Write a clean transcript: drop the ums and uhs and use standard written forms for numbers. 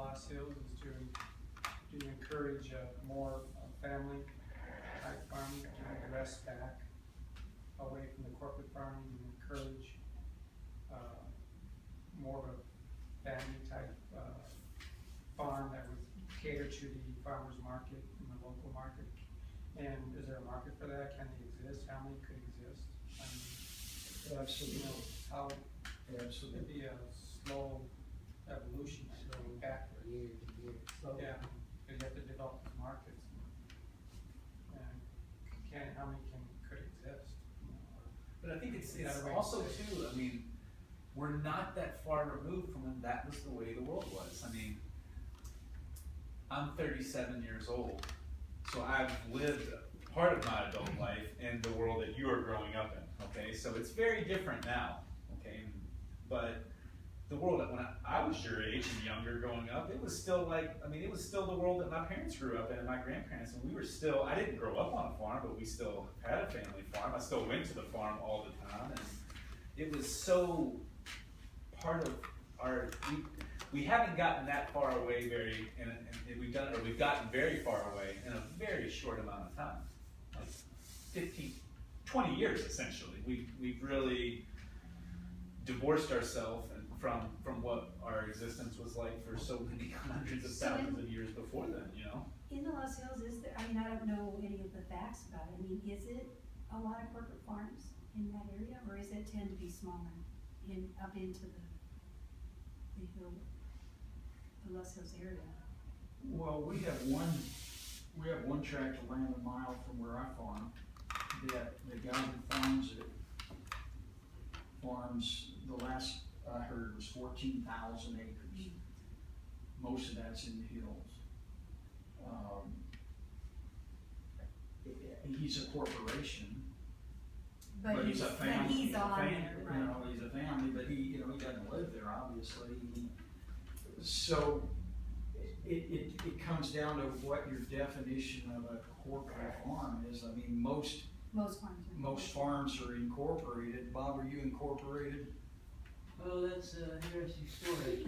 Loess Hills is to encourage more family type farming, to rest back away from the corporate farming, and encourage more of a family type farm that would cater to the farmers market and the local market. And is there a market for that? Can they exist? How many could exist? I mean, Absolutely. you know, how Absolutely. it'd be a slow evolution, so backward. Year to year. So Yeah, because you have to develop the markets. And how many could exist? You know, But I think it's Another way to also say it. too, I mean, we're not that far removed from when that was the way the world was. I mean, I'm 37 years old, so I've lived part of my adult life in the world that you are growing up in, okay? So it's very different now, okay? But the world that when I was your age and younger growing up, it was still like, I mean, it was still the world that my parents grew up in and my grandparents, and we were still, I didn't grow up on a farm, but we still had a family farm. I still went to the farm all the time, and it was so part of our, we haven't gotten that far away and we've gotten very far away in a very short amount of time, like 15, 20 years essentially. We've really divorced ourselves from what our existence was like for so many hundreds of thousands of years before then, you know? In the Loess Hills, is there, I mean, I don't know any of the facts about it. I mean, is it a lot of corporate farms in that area, or is it tend to be smaller up into the the Loess Hills area? Well, we have one tract of land a mile from where I farm, that the guy who farms it farms, the last I heard was 14,000 acres. Most of that's in the hills. He's a corporation, but he's a family. But he's on there, right? You know, he's a family, but he doesn't live there, obviously. So it comes down to what your definition of a corporate farm is. I mean, most farms are incorporated. Bob, are you incorporated? well, that's an interesting story.